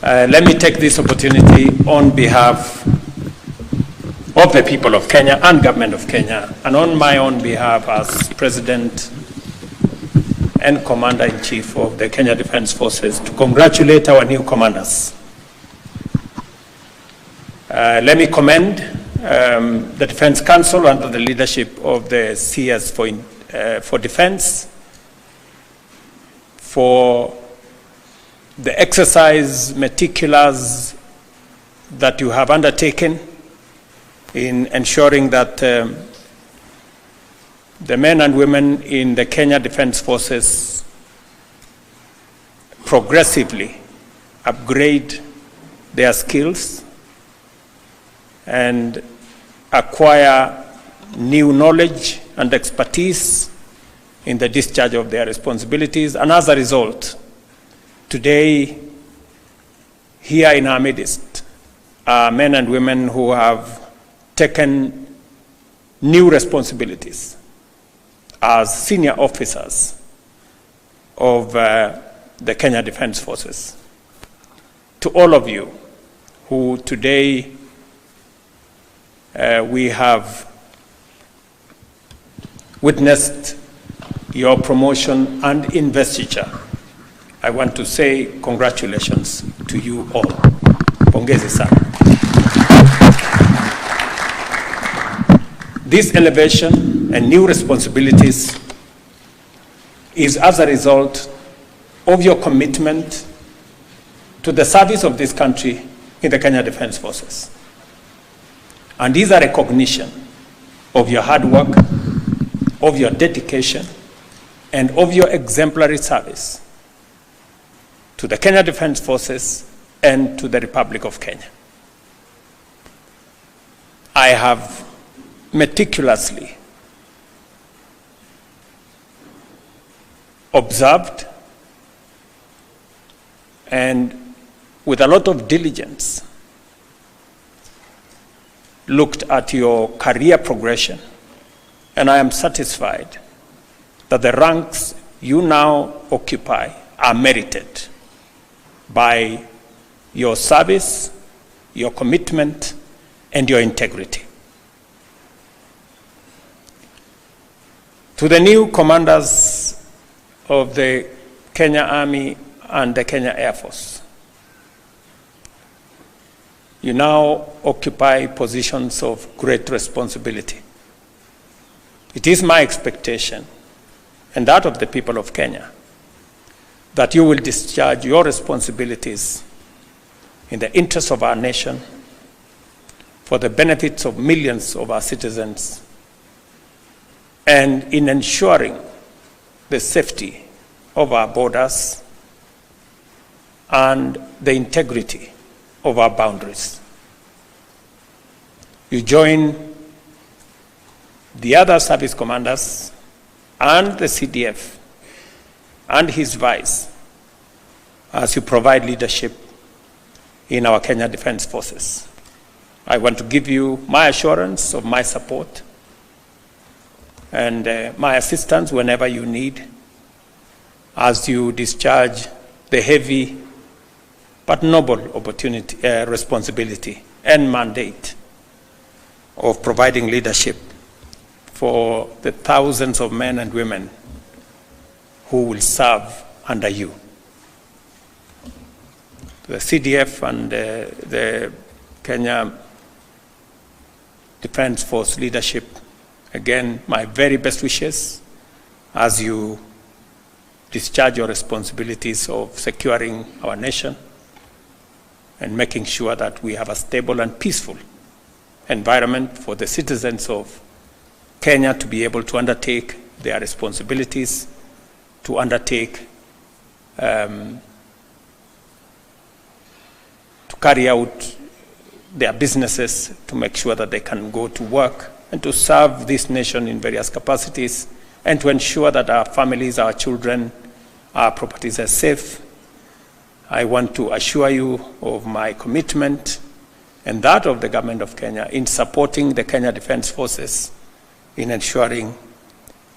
Let me take this opportunity on behalf of the people of Kenya and government of Kenya, and on my own behalf as President and Commander-in-Chief of the Kenya Defence Forces, to congratulate our new commanders. Let me commend the Defence Council under the leadership of the CS for Defence for the exercise meticulous that you have undertaken in ensuring that the men and women in the Kenya Defence Forces progressively upgrade their skills and acquire new knowledge and expertise in the discharge of their responsibilities. And as a result, today, here in our midst are men and women who have taken new responsibilities as senior officers of the Kenya Defence Forces. To all of you who today we have witnessed your promotion and investiture, I want to say congratulations to you all. Pongezi sana. This elevation and new responsibilities is as a result of your commitment to the service of this country in the Kenya Defence Forces. And is a recognition of your hard work, of your dedication, and of your exemplary service to the Kenya Defence Forces and to the Republic of Kenya. I have meticulously observed and with a lot of diligence looked at your career progression, and I am satisfied that the ranks you now occupy are merited by your service, your commitment, and your integrity. To the new commanders of the Kenya Army and the Kenya Air Force, you now occupy positions of great responsibility. It is my expectation, and that of the people of Kenya, that you will discharge your responsibilities in the interest of our nation, for the benefits of millions of our citizens, and in ensuring the safety of our borders and the integrity of our boundaries. You join the other service commanders and the CDF and his vice as you provide leadership in our Kenya Defence Forces. I want to give you my assurance of my support and my assistance whenever you need as you discharge the heavy but noble responsibility and mandate of providing leadership for the thousands of men and women who will serve under you. The CDF and the Kenya Defence Force leadership, again, my very best wishes as you discharge your responsibilities of securing our nation and making sure that we have a stable and peaceful environment for the citizens of Kenya to be able to undertake their responsibilities, to undertake, to carry out their businesses, to make sure that they can go to work and to serve this nation in various capacities, and to ensure that our families, our children, our properties are safe. I want to assure you of my commitment and that of the government of Kenya in supporting the Kenya Defence Forces in ensuring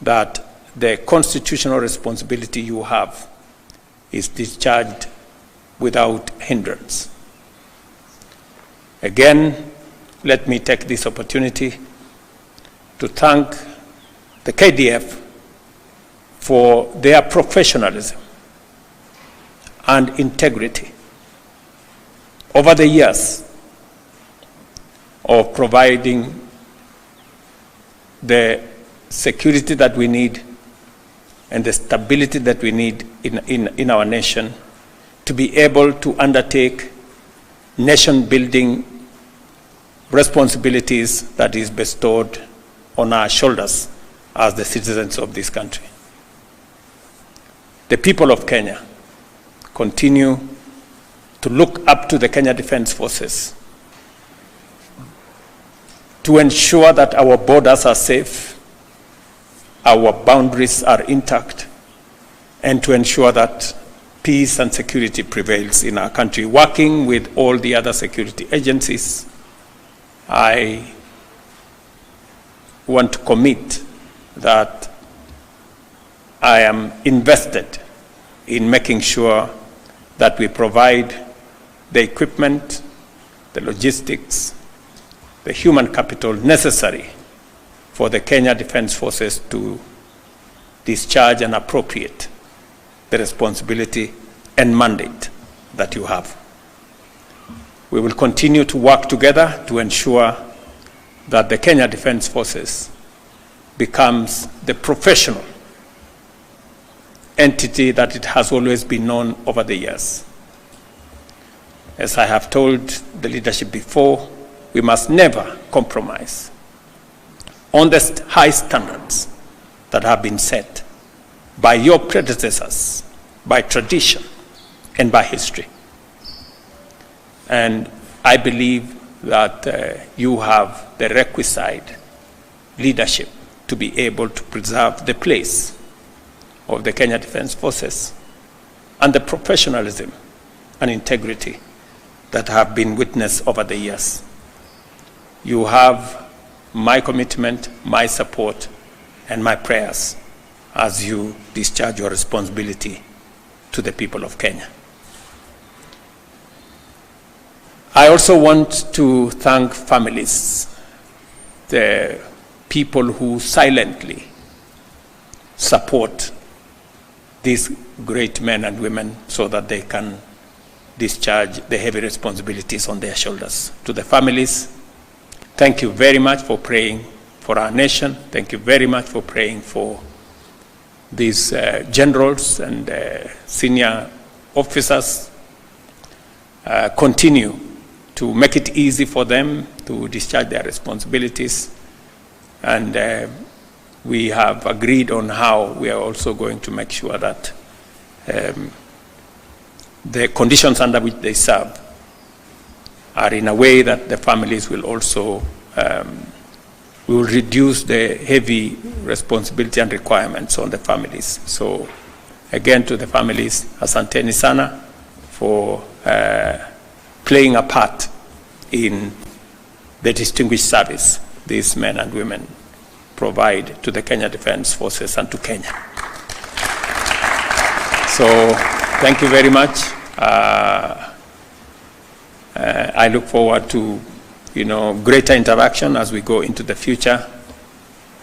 that the constitutional responsibility you have is discharged without hindrance. Again, let me take this opportunity to thank the KDF for their professionalism and integrity over the years of providing the security that we need and the stability that we need in our nation to be able to undertake nation-building responsibilities that is bestowed on our shoulders as the citizens of this country. The people of Kenya continue to look up to the Kenya Defence Forces to ensure that our borders are safe, our boundaries are intact, and to ensure that peace and security prevails in our country. Working with all the other security agencies, I want to commit that I am invested in making sure that we provide the equipment, the logistics, the human capital necessary for the Kenya Defence Forces to discharge and appropriate the responsibility and mandate that you have. We will continue to work together to ensure that the Kenya Defence Forces becomes the professional entity that it has always been known over the years. As I have told the leadership before, we must never compromise on the high standards that have been set by your predecessors, by tradition, and by history. And I believe that you have the requisite leadership to be able to preserve the place of the Kenya Defence Forces and the professionalism and integrity that have been witnessed over the years. You have my commitment, my support, and my prayers as you discharge your responsibility to the people of Kenya. I also want to thank families, the people who silently support these great men and women so that they can discharge the heavy responsibilities on their shoulders. To the families, thank you very much for praying for our nation. Thank you very much for praying for these generals and senior officers. Continue to make it easy for them to discharge their responsibilities. And we have agreed on how we are also going to make sure that the conditions under which they serve are in a way that the families will also will reduce the heavy responsibility and requirements on the families. So again, to the families, asanteni sana for playing a part in the distinguished service these men and women provide to the Kenya Defence Forces and to Kenya. So thank you very much. I look forward to greater interaction as we go into the future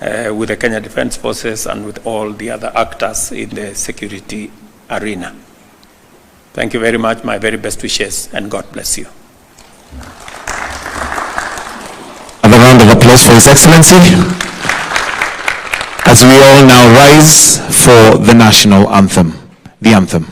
with the Kenya Defence Forces and with all the other actors in the security arena. Thank you very much. My very best wishes, and God bless you. A round of applause for His Excellency as we all now rise for the national anthem, the anthem.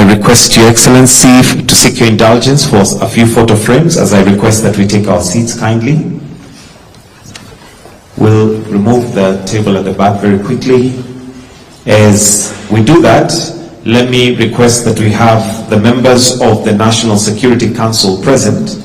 Request Your Excellency to seek your indulgence for a few photo frames as I request that we take our seats kindly. We'll remove the table at the back very quickly. As we do that, let me request that we have the members of the National Security Council present